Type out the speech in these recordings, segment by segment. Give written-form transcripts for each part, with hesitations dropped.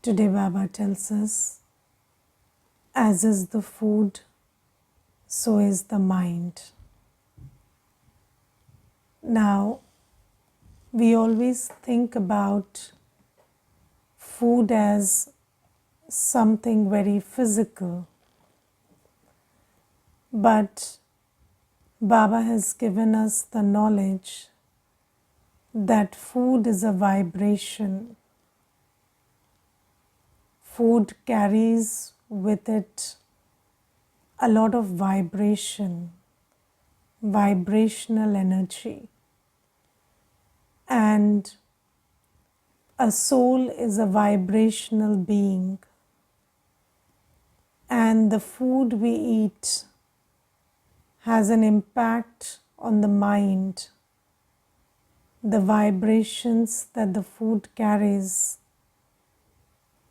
Today Baba tells us, as is the food, so is the mind. Now, we always think about food as something very physical, but Baba has given us the knowledge that food is a vibration. Food carries with it a lot of vibration, vibrational energy. And a soul is a vibrational being. And the food we eat has an impact on the mind. The vibrations that the food carries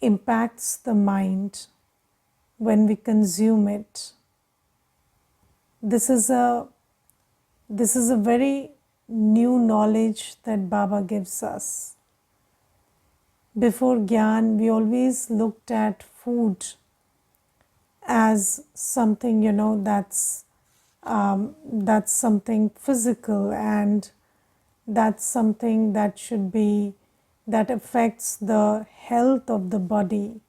impacts the mind when we consume it. This is a very new knowledge that Baba gives us. Before Gyan, we always looked at food as something, that's something physical, and that's something that should be, that affects the health of the body,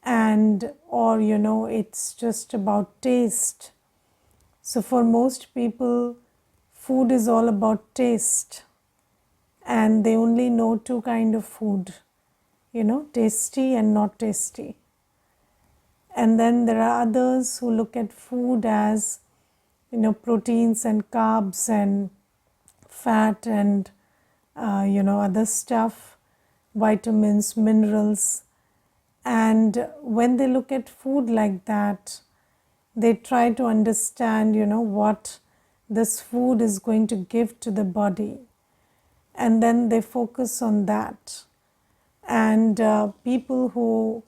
and or it's just about taste. So for most people, food is all about taste, and they only know two kind of food, tasty and not tasty. And then there are others who look at food as proteins and carbs and fat and other stuff, vitamins, minerals. And when they look at food like that, they try to understand what this food is going to give to the body, and then they focus on that. And people who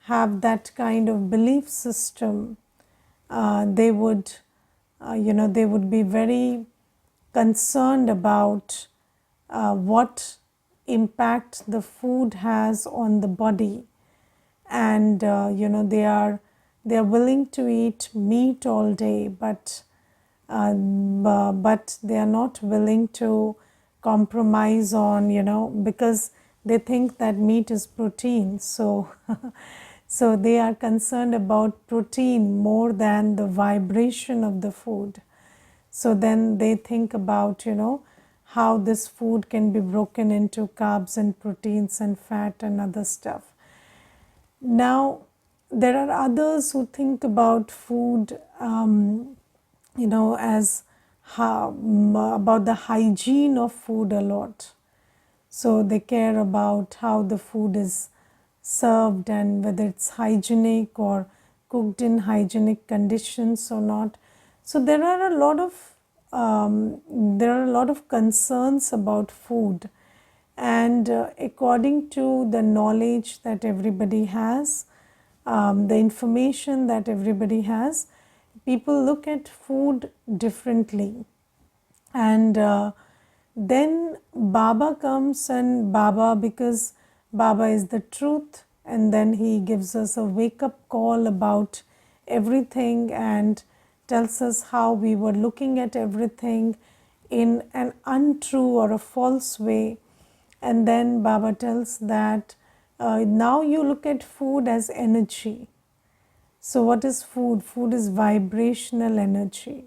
have that kind of belief system, they would be very concerned about what impact the food has on the body, and they are willing to eat meat all day, but they are not willing to compromise on, because they think that meat is protein. So so they are concerned about protein more than the vibration of the food. So then they think about how this food can be broken into carbs and proteins and fat and other stuff. Now there are others who think about food as about the hygiene of food a lot. So they care about how the food is served and whether it's hygienic or cooked in hygienic conditions or not. So there are a lot of concerns about food, and according to the knowledge that everybody has, the information that everybody has, people look at food differently. And then Baba comes, and because Baba is the truth, and then he gives us a wake-up call about everything and tells us how we were looking at everything in an untrue or a false way. And then Baba tells that now you look at food as energy. So what is food? Food is vibrational energy.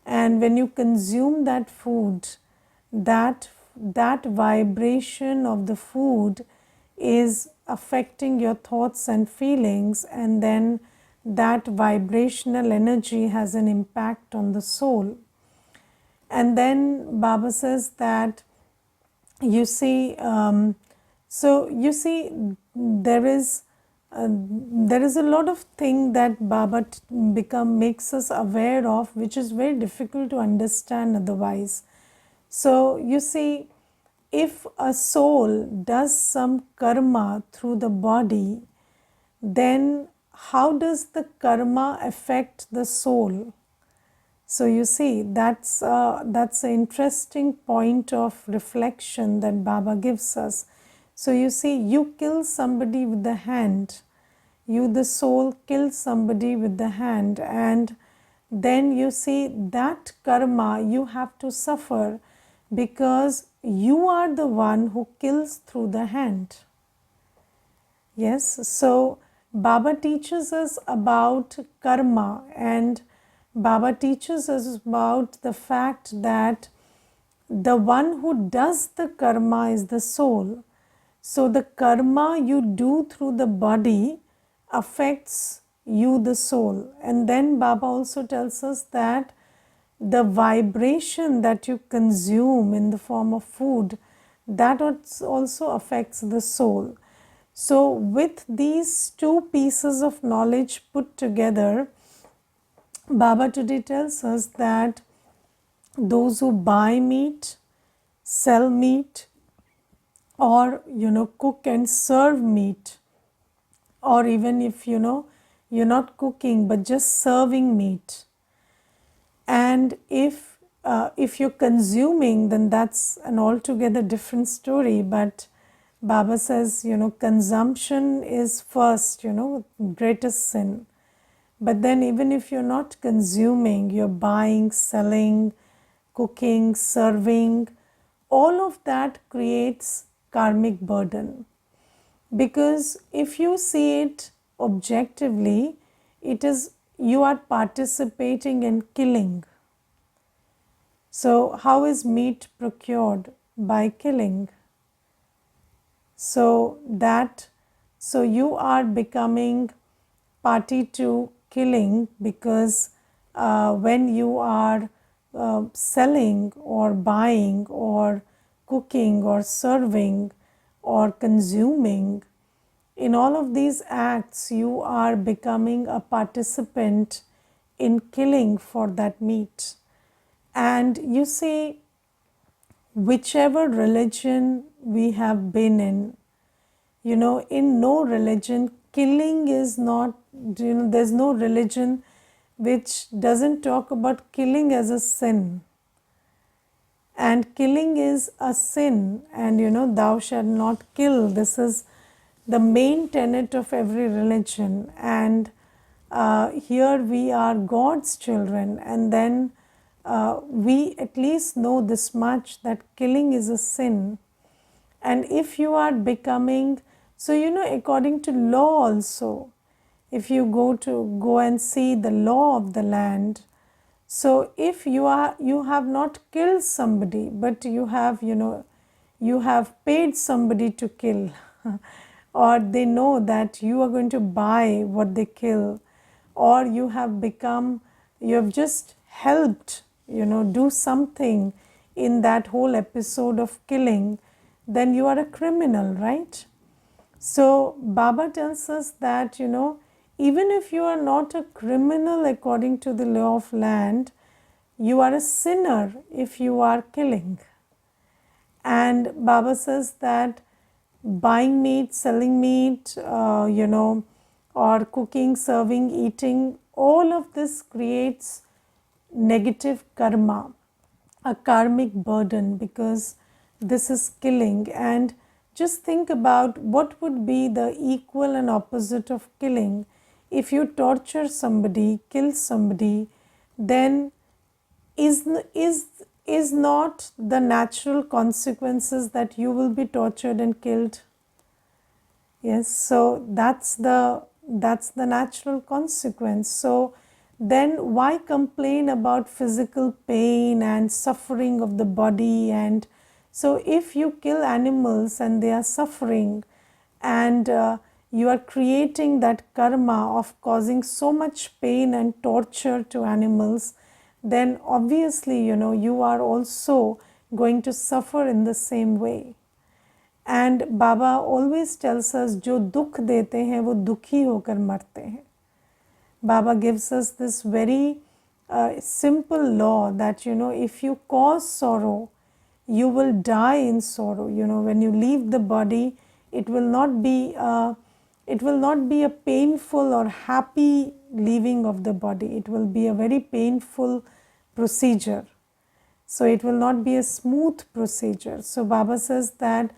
And when you consume that food, that vibration of the food is affecting your thoughts and feelings, and then that vibrational energy has an impact on the soul. And then Baba says that there is a lot of thing that Baba makes us aware of, which is very difficult to understand otherwise. So you see, if a soul does some karma through the body, then how does the karma affect the soul? So you see, that's an interesting point of reflection that Baba gives us. So you see, you kill somebody with the hand, you the soul kills somebody with the hand, and then you see that karma you have to suffer because you are the one who kills through the hand. Yes, so Baba teaches us about karma, and Baba teaches us about the fact that the one who does the karma is the soul. So the karma you do through the body affects you, the soul. And then Baba also tells us that the vibration that you consume in the form of food, that also affects the soul. So with these two pieces of knowledge put together, Baba today tells us that those who buy meat, sell meat, or cook and serve meat, or even if you're not cooking but just serving meat, and if you're consuming, then that's an altogether different story. But Baba says consumption is first, greatest sin. But then even if you're not consuming, you're buying, selling, cooking, serving, all of that creates karmic burden. Because if you see it objectively, it is you are participating in killing. So how is meat procured? By killing. So you are becoming party to killing, because when you are selling or buying or cooking or serving or consuming, in all of these acts you are becoming a participant in killing for that meat. And you see, whichever religion we have been in, in no religion killing is not, there's no religion which doesn't talk about killing as a sin. And killing is a sin, and thou shalt not kill. This is the main tenet of every religion. And here we are God's children, and then we at least know this much, that killing is a sin. And if you are becoming, so according to law also, if you go and see the law of the land, so if you have not killed somebody, but you have paid somebody to kill, or they know that you are going to buy what they kill, or you have just helped do something in that whole episode of killing, then you are a criminal, right? So Baba tells us that even if you are not a criminal according to the law of land, you are a sinner if you are killing. And Baba says that buying meat, selling meat, or cooking, serving, eating, all of this creates negative karma, a karmic burden, because this is killing. And just think about what would be the equal and opposite of killing. If you torture somebody, kill somebody, then is not the natural consequences that you will be tortured and killed? Yes, so that's the natural consequence. So then why complain about physical pain and suffering of the body? And so if you kill animals and they are suffering, and you are creating that karma of causing so much pain and torture to animals, then obviously you are also going to suffer in the same way. And Baba always tells us, जो दुख देते हैं वो दुखी होकर मरते हैं. Baba gives us this very simple law that if you cause sorrow, you will die in sorrow. When you leave the body, it will not be a painful or happy leaving of the body. It will be a very painful procedure. So it will not be a smooth procedure. So Baba says that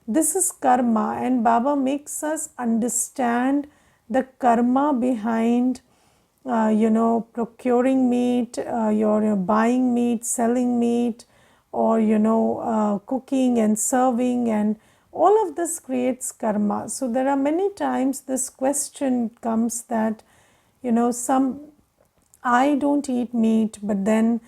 This is karma, and Baba makes us understand the karma behind procuring meat, you're buying meat, selling meat, or cooking and serving, and all of this creates karma. So there are many times this question comes that some I don't eat meat, but then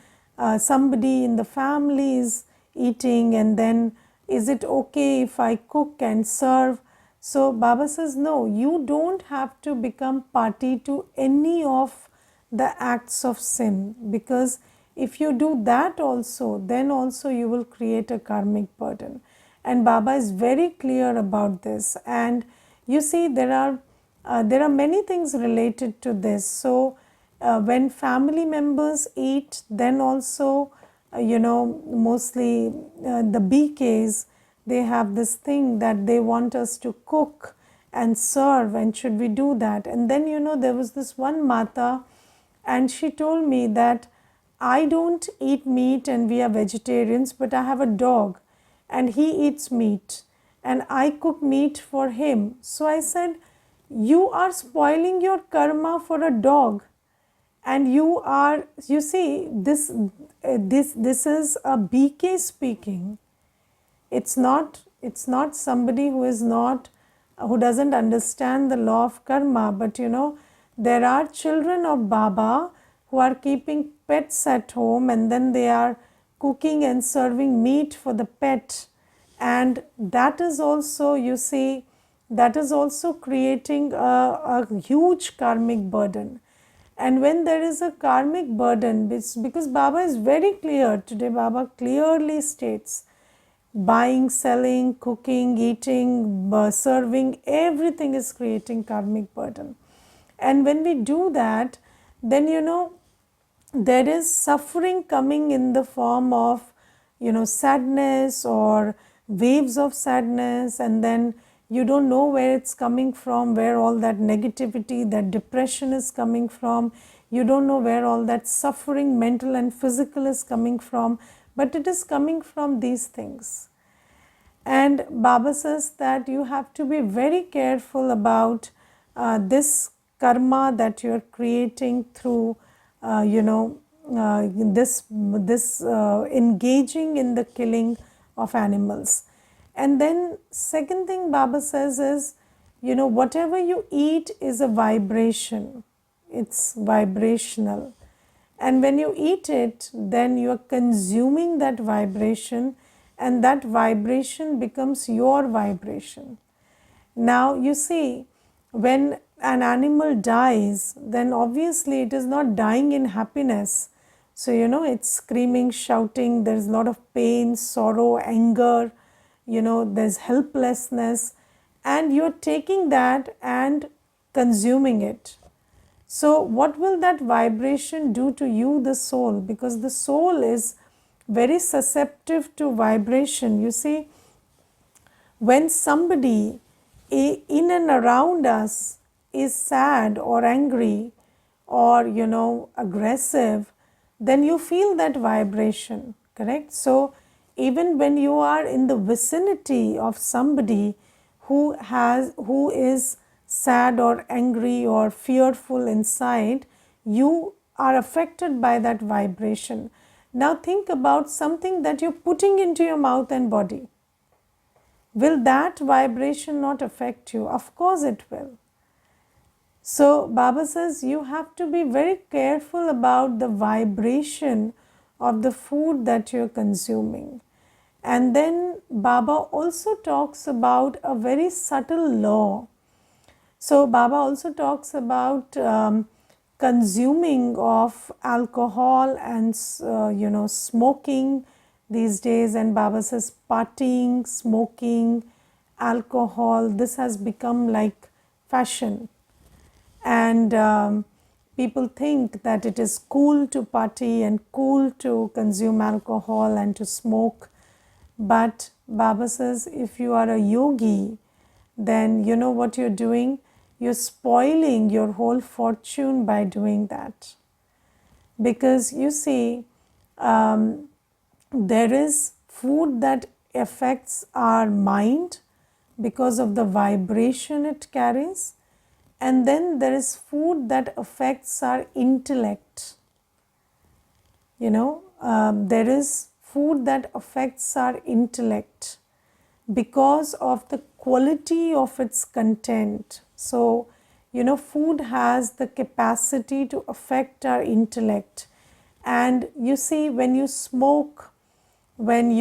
somebody in the family is eating, and then is it okay if I cook and serve? So Baba says, no, you don't have to become party to any of the acts of sin, because if you do that also, then also you will create a karmic burden. And Baba is very clear about this. And you see, there are many things related to this. So when family members eat, then also mostly the BKs, they have this thing that they want us to cook and serve, and should we do that? And then there was this one Mata, and she told me that I don't eat meat and we are vegetarians, but I have a dog and he eats meat and I cook meat for him. So I said, you are spoiling your karma for a dog, and you see, this is a BK speaking. It's not somebody who doesn't understand the law of karma. But there are children of Baba who are keeping pets at home, and then they are cooking and serving meat for the pet, and that is also, you see, that is also creating a huge karmic burden. And when there is a karmic burden, because Baba is very clear today, Baba clearly states, buying, selling, cooking, eating, serving, everything is creating karmic burden. And when we do that, then there is suffering coming in the form of sadness or waves of sadness, and then you don't know where it's coming from, where all that negativity, that depression is coming from. You don't know where all that suffering, mental and physical, is coming from, but it is coming from these things. And Baba says that you have to be very careful about this karma that you're creating through this engaging in the killing of animals. And then second thing Baba says is, whatever you eat is a vibration. It's vibrational. And when you eat it, then you are consuming that vibration, and that vibration becomes your vibration. Now you see, when an animal dies, then obviously it is not dying in happiness. So it's screaming, shouting, there's a lot of pain, sorrow, anger, there's helplessness, and you're taking that and consuming it. So what will that vibration do to you, the soul? Because the soul is very susceptible to vibration. You see, when somebody in and around us is sad or angry or aggressive, then you feel that vibration, correct? So even when you are in the vicinity of somebody who is sad or angry or fearful inside, you are affected by that vibration. Now think about something that you're putting into your mouth and body. Will that vibration not affect you? Of course it will. So Baba says you have to be very careful about the vibration of the food that you're consuming. And then Baba also talks about a very subtle law. So Baba also talks about consuming of alcohol and smoking these days. And Baba says partying, smoking, alcohol, this has become like fashion. And people think that it is cool to party and cool to consume alcohol and to smoke. But Baba says if you are a yogi, then you know what you're doing? You're spoiling your whole fortune by doing that. Because you see, there is food that affects our mind, because of the vibration it carries. And then there is food that affects our intellect. There is food that affects our intellect because of the quality of its content. So, food has the capacity to affect our intellect. And you see, when you smoke, when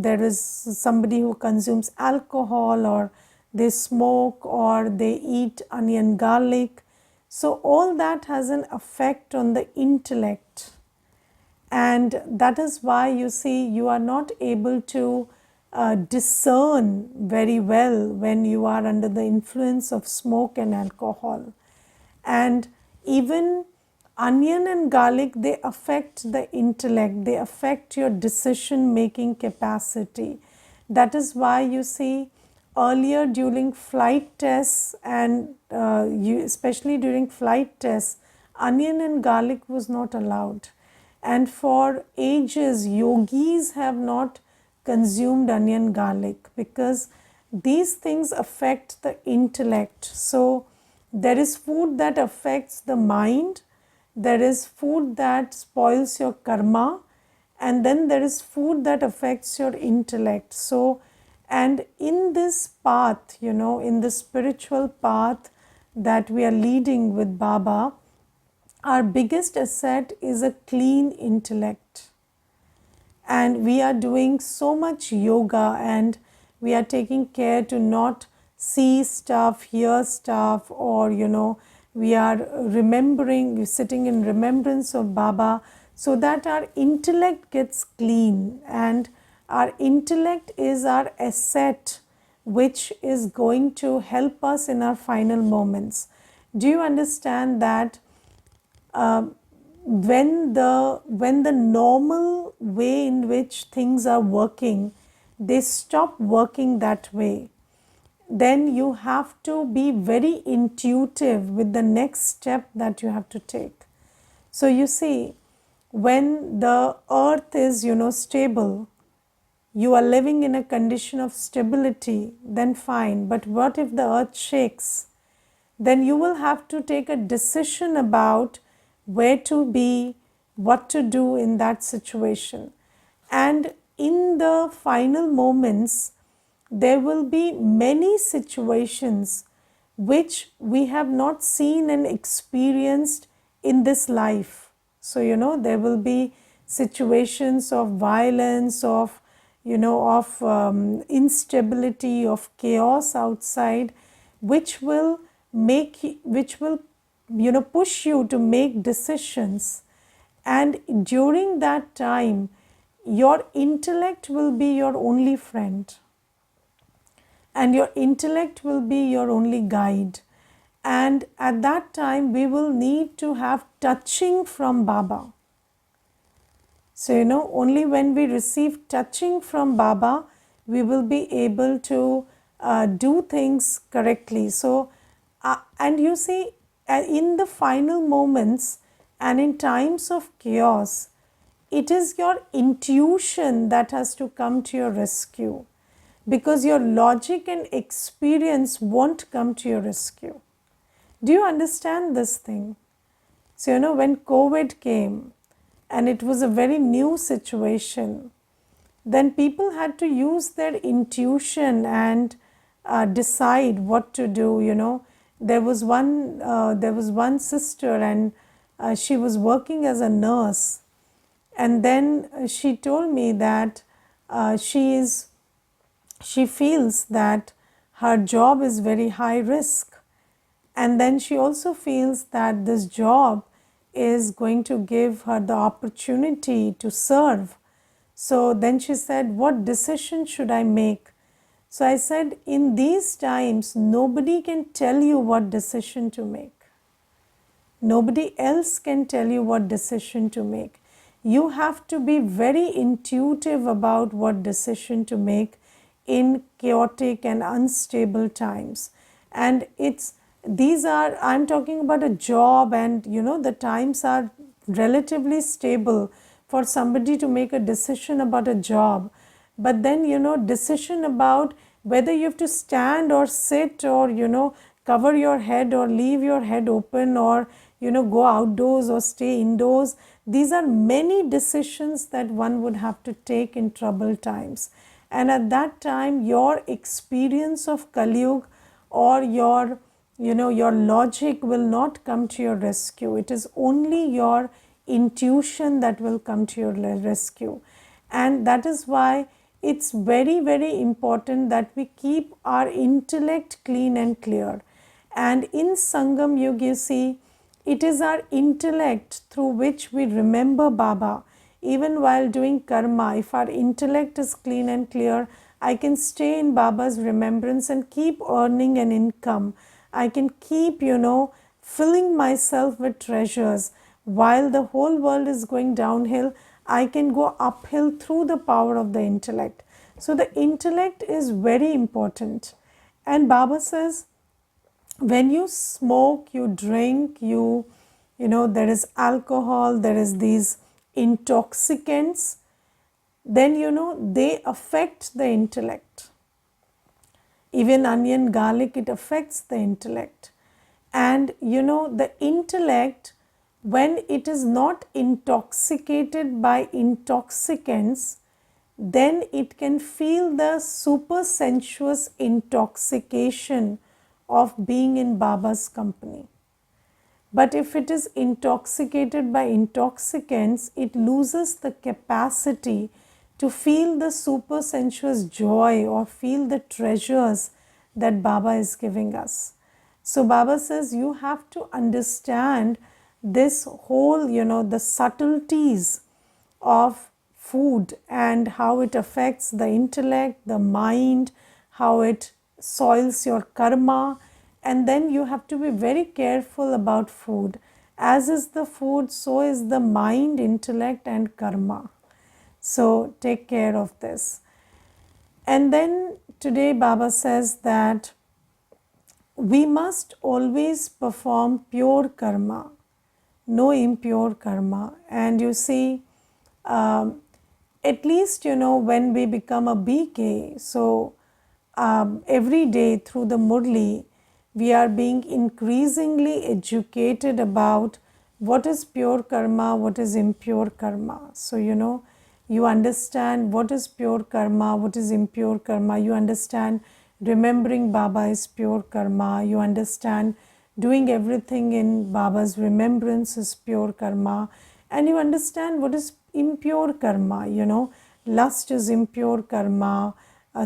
there is somebody who consumes alcohol, or they smoke, or they eat onion garlic, so all that has an effect on the intellect. And that is why you see you are not able to discern very well when you are under the influence of smoke and alcohol. And even onion and garlic, they affect the intellect, they affect your decision making capacity. That is why you see earlier during flight tests, and especially during flight tests, onion and garlic was not allowed. And for ages, yogis have not consumed onion garlic because these things affect the intellect. So there is food that affects the mind, there is food that spoils your karma, and then there is food that affects your intellect. So, and in this path, in the spiritual path that we are leading with Baba, our biggest asset is a clean intellect. And we are doing so much yoga, and we are taking care to not see stuff, hear stuff, or we are remembering, sitting in remembrance of Baba, so that our intellect gets clean. And our intellect is our asset, which is going to help us in our final moments. Do you understand that when the normal way in which things are working, they stop working that way, then you have to be very intuitive with the next step that you have to take. So you see, when the earth is stable, you are living in a condition of stability, then fine. But what if the earth shakes? Then you will have to take a decision about where to be, what to do in that situation. And in the final moments, there will be many situations which we have not seen and experienced in this life. So, there will be situations of violence, of instability, of chaos outside, which will push you to make decisions. And during that time, your intellect will be your only friend, and your intellect will be your only guide. And at that time, we will need to have touching from Baba. So, only when we receive touching from Baba, we will be able to do things correctly. So, and you see, in the final moments and in times of chaos, it is your intuition that has to come to your rescue, because your logic and experience won't come to your rescue. Do you understand this thing? So, when COVID came and it was a very new situation, then people had to use their intuition and decide what to do. There was one sister, and she was working as a nurse, and then she told me that she feels that her job is very high risk, and then she also feels that this job is going to give her the opportunity to serve. So then she said, what decision should I make? So I said, in these times, nobody can tell you what decision to make. Nobody else can tell you what decision to make. You have to be very intuitive about what decision to make in chaotic and unstable times. And I'm talking about a job, and the times are relatively stable for somebody to make a decision about a job. But then, decision about whether you have to stand or sit or, cover your head or leave your head open or, go outdoors or stay indoors. These are many decisions that one would have to take in troubled times. And at that time, your experience of Kali Yuga or your logic will not come to your rescue. It is only your intuition that will come to your rescue. And that is why it's very, very important that we keep our intellect clean and clear. And in Sangam Yuga, you see, it is our intellect through which we remember Baba. Even while doing karma, if our intellect is clean and clear, I can stay in Baba's remembrance and keep earning an income. I can keep, filling myself with treasures. While the whole world is going downhill, I can go uphill through the power of the intellect. So the intellect is very important. And Baba says, when you smoke, you drink, there is alcohol, there is these intoxicants, then they affect the intellect. Even onion, garlic, it affects the intellect. And the intellect, when it is not intoxicated by intoxicants, then it can feel the super sensuous intoxication of being in Baba's company. But if it is intoxicated by intoxicants, it loses the capacity to feel the super sensuous joy or feel the treasures that Baba is giving us. So Baba says you have to understand this whole, the subtleties of food and how it affects the intellect, the mind, how it soils your karma. And then you have to be very careful about food. As is the food, so is the mind, intellect and karma. So take care of this. And then today Baba says that we must always perform pure karma, no impure karma. And you see, at least, when we become a BK, so every day through the Murli, we are being increasingly educated about what is pure karma, what is impure karma. So, you understand what is pure karma, what is impure karma. You understand remembering Baba is pure karma. You understand doing everything in Baba's remembrance is pure karma. And you understand what is impure karma, lust is impure karma,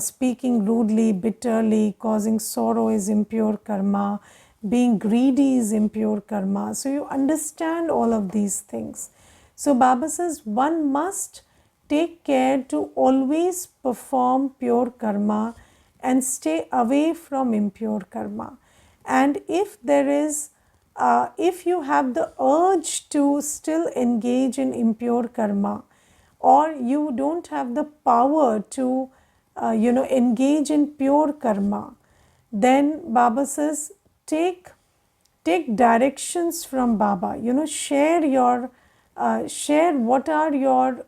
speaking rudely, bitterly, causing sorrow is impure karma, being greedy is impure karma. So you understand all of these things. So Baba says one must take care to always perform pure karma and stay away from impure karma. And if there is if you have the urge to still engage in impure karma, or you don't have the power to engage in pure karma, then Baba says take directions from Baba. Share your share what are your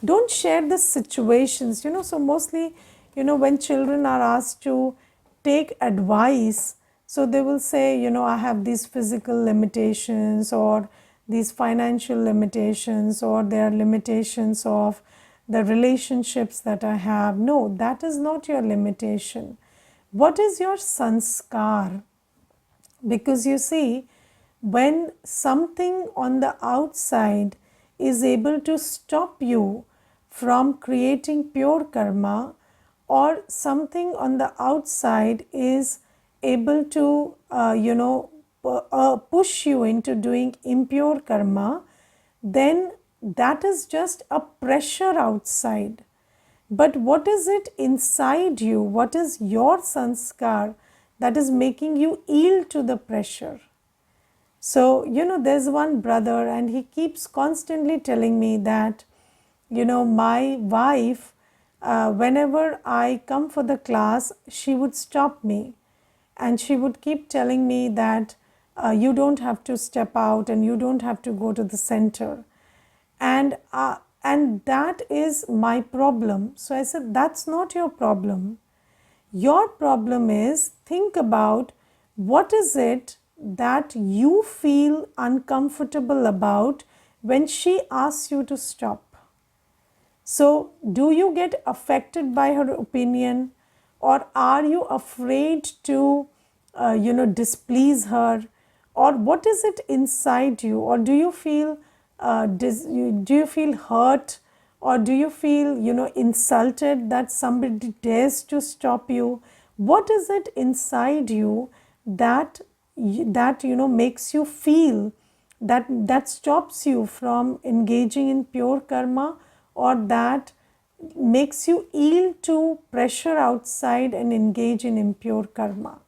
don't share the situations. So mostly, when children are asked to take advice, so they will say, I have these physical limitations or these financial limitations, or there are limitations of the relationships that I have. No, that is not your limitation. What is your sanskar? Because you see, when something on the outside is able to stop you from creating pure karma, or something on the outside is able to push you into doing impure karma, then that is just a pressure outside. But what is it inside you? What is your sanskar that is making you yield to the pressure? So, there's one brother and he keeps constantly telling me that, my wife, whenever I come for the class, she would stop me and she would keep telling me that you don't have to step out and you don't have to go to the center. And that is my problem. So I said, that's not your problem. Your problem is, think about what is it that you feel uncomfortable about when she asks you to stop. So, do you get affected by her opinion, or are you afraid to, displease her, or what is it inside you, or do you feel, do you feel hurt, or do you feel, insulted that somebody dares to stop you? What is it inside you that makes you feel that stops you from engaging in pure karma, or that makes you yield to pressure outside and engage in impure karma?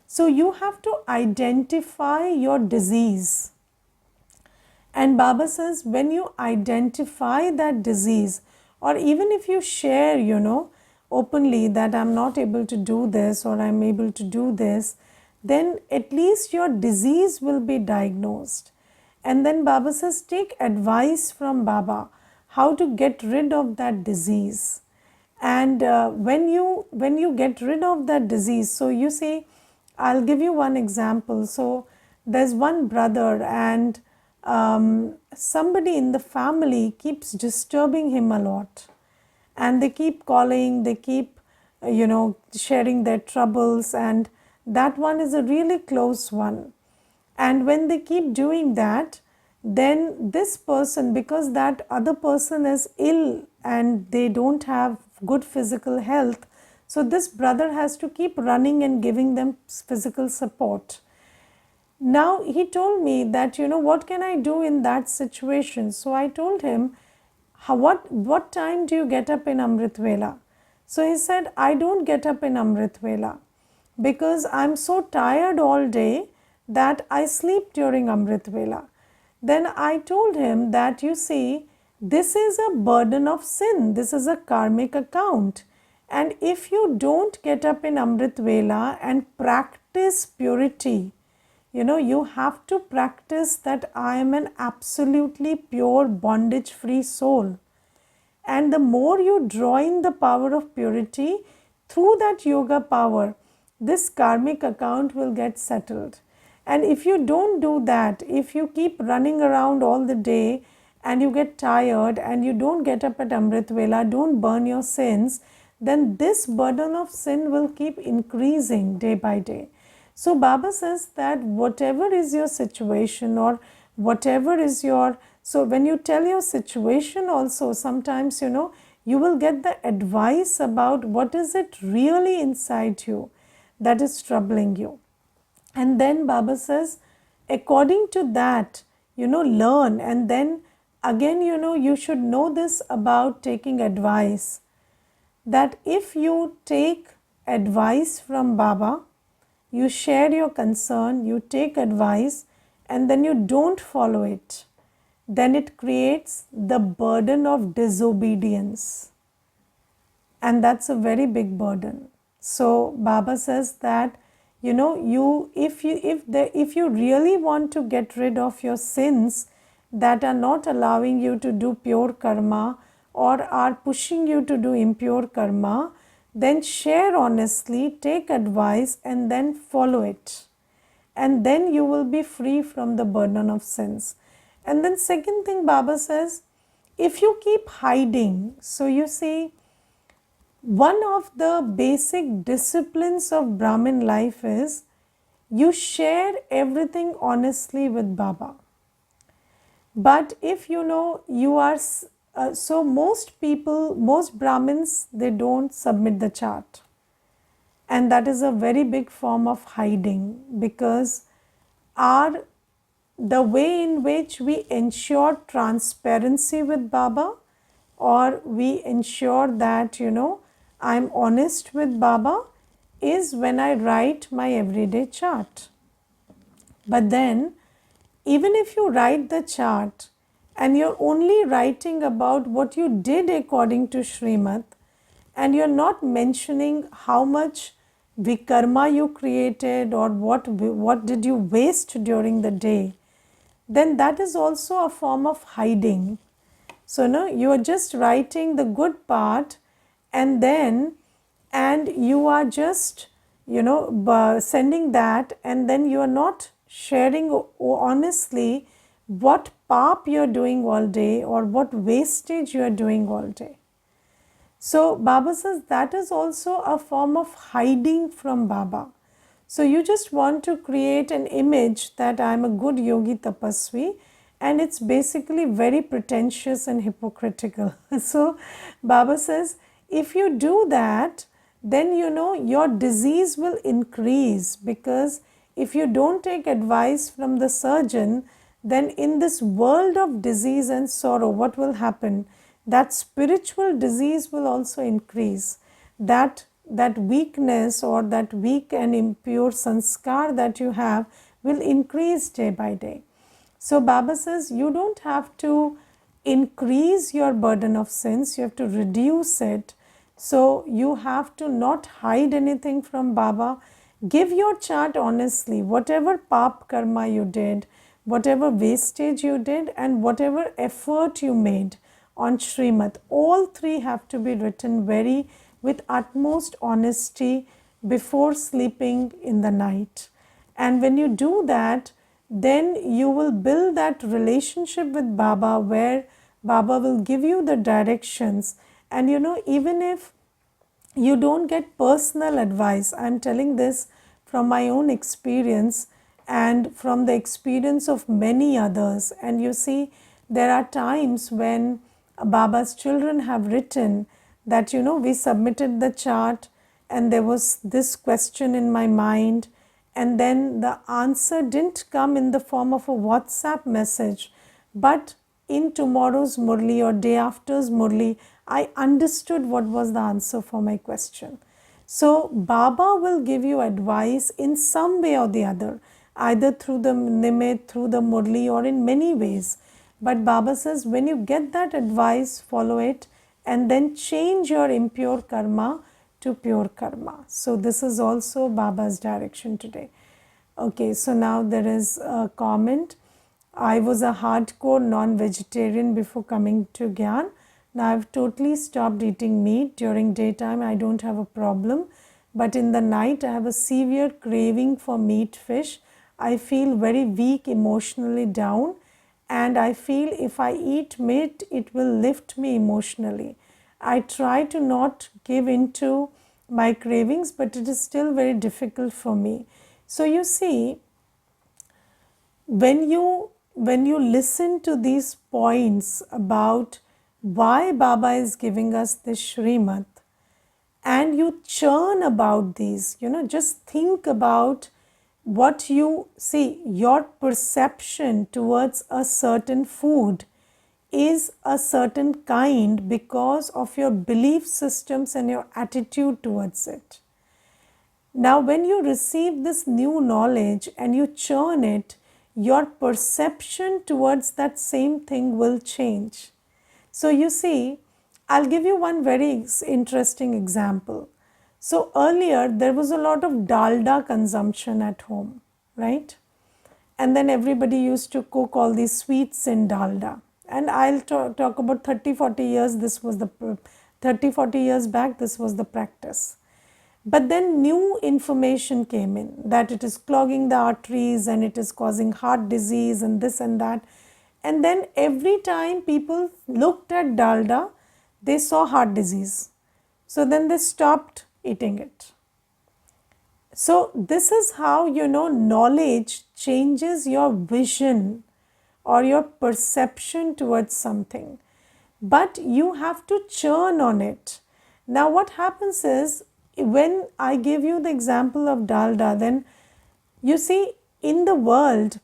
So you have to identify your disease. And Baba says, when you identify that disease, or even if you share, openly that I'm not able to do this or I'm able to do this, then at least your disease will be diagnosed. And then Baba says, take advice from Baba how to get rid of that disease. And when you get rid of that disease, so you see, I'll give you one example. So there's one brother, and somebody in the family keeps disturbing him a lot, and they keep calling, they keep sharing their troubles, and that one is a really close one. And when they keep doing that, then this person, because that other person is ill and they don't have good physical health, so this brother has to keep running and giving them physical support. Now he told me that, what can I do in that situation? So I told him, what time do you get up in Amrit Vela? So he said, I don't get up in Amrit Vela because I'm so tired all day that I sleep during Amrit Vela. Then I told him that, you see, this is a burden of sin, this is a karmic account. And if you don't get up in Amrit Vela and practice purity, you have to practice that I am an absolutely pure bondage free soul. And the more you draw in the power of purity, through that yoga power, this karmic account will get settled. And if you don't do that, if you keep running around all the day and you get tired and you don't get up at Amrit Vela, don't burn your sins, then this burden of sin will keep increasing day by day. So Baba says that whatever is your situation, or whatever is your, so when you tell your situation also, sometimes you will get the advice about what is it really inside you that is troubling you. And then Baba says, according to that, learn. And then again, you should know this about taking advice, that if you take advice from Baba, you share your concern, you take advice, and then you don't follow it, then it creates the burden of disobedience. And that's a very big burden. So Baba says that, if you really want to get rid of your sins that are not allowing you to do pure karma or are pushing you to do impure karma, then share honestly, take advice, and then follow it. And then you will be free from the burden of sins. And then second thing Baba says, if you keep hiding, so you see, one of the basic disciplines of Brahmin life is you share everything honestly with Baba. But if you are, so most people, most Brahmins, they don't submit the chart. And that is a very big form of hiding, because the way in which we ensure transparency with Baba, or we ensure that I'm honest with Baba, is when I write my everyday chart. But then even if you write the chart and you're only writing about what you did according to Srimad, and you're not mentioning how much vikarma you created or what did you waste during the day, then that is also a form of hiding. So you are just writing the good part, and then and you are just, sending that, and then you are not sharing honestly what paap you are doing all day or what wastage you are doing all day. So Baba says that is also a form of hiding from Baba. So you just want to create an image that I am a good yogi tapasvi, and it's basically very pretentious and hypocritical. So Baba says if you do that, then your disease will increase, because if you don't take advice from the surgeon, then in this world of disease and sorrow, what will happen? That spiritual disease will also increase. That weakness or that weak and impure sanskar that you have will increase day by day. So Baba says you don't have to increase your burden of sins, you have to reduce it. So you have to not hide anything from Baba. Give your chart honestly, whatever paap karma you did, whatever wastage you did, and whatever effort you made on Srimad, all three have to be written very with utmost honesty before sleeping in the night. And when you do that, then you will build that relationship with Baba, where Baba will give you the directions. And even if you don't get personal advice, I'm telling this from my own experience and from the experience of many others. And you see, there are times when Baba's children have written that we submitted the chart and there was this question in my mind, and then the answer didn't come in the form of a WhatsApp message, but in tomorrow's Murli or day after's Murli, I understood what was the answer for my question. So Baba will give you advice in some way or the other, either through the Nimit, through the Murli, or in many ways. But Baba says when you get that advice, follow it and then change your impure karma to pure karma. So this is also Baba's direction today. Okay, so now there is a comment. I was a hardcore non-vegetarian before coming to Gyan. Now I've totally stopped eating meat. During daytime I don't have a problem, but in the night I have a severe craving for meat fish. I feel very weak, emotionally down, and I feel if I eat meat it will lift me emotionally. I try to not give into my cravings, but it is still very difficult for me. So you see, when you listen to these points about why Baba is giving us this Shrimad, and you churn about these, just think about what you see. Your perception towards a certain food is a certain kind because of your belief systems and your attitude towards it. Now, when you receive this new knowledge and you churn it, your perception towards that same thing will change. So, you see, I'll give you one very interesting example. So, earlier there was a lot of dalda consumption at home, right? And then everybody used to cook all these sweets in dalda. And I'll talk about 30-40 years, this was the 30-40 years back, this was the practice. But then new information came in that it is clogging the arteries and it is causing heart disease and this and that. And then every time people looked at dalda, they saw heart disease. So then they stopped eating it. So this is how, knowledge changes your vision or your perception towards something. But you have to churn on it. Now what happens is, when I give you the example of dalda, then you see, in the world,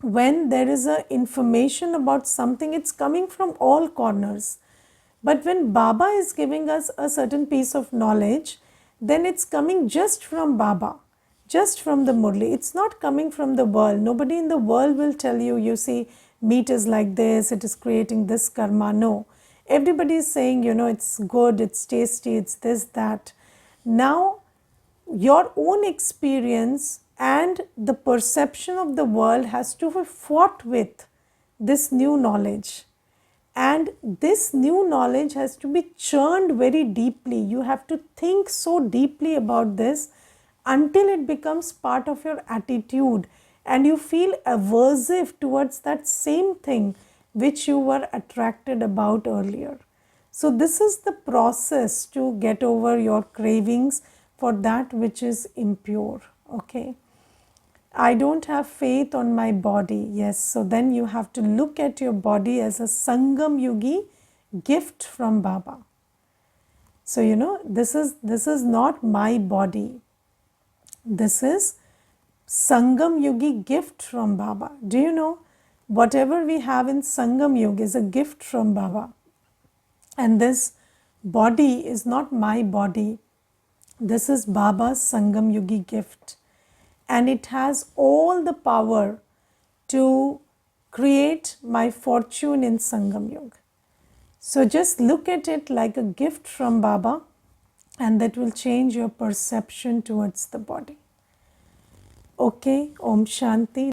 when there is a information about something, it's coming from all corners. But when Baba is giving us a certain piece of knowledge, then it's coming just from Baba, just from the Murli. It's not coming from the world. Nobody in the world will tell you, you see, meat is like this, it is creating this karma. No. Everybody is saying, it's good, it's tasty, it's this, that. Now, your own experience and the perception of the world has to be fought with this new knowledge. And this new knowledge has to be churned very deeply. You have to think so deeply about this until it becomes part of your attitude and you feel aversive towards that same thing which you were attracted about earlier. So this is the process to get over your cravings for that which is impure. Okay. I don't have faith on my body. Yes, so then you have to look at your body as a Sangam Yugi gift from Baba. So this is not my body. This is Sangam Yugi gift from Baba. Do you know, whatever we have in Sangam Yuga is a gift from Baba. And this body is not my body. This is Baba's Sangam Yugi gift. And it has all the power to create my fortune in Sangam Yuga. So just look at it like a gift from Baba, and that will change your perception towards the body. Okay, Om Shanti.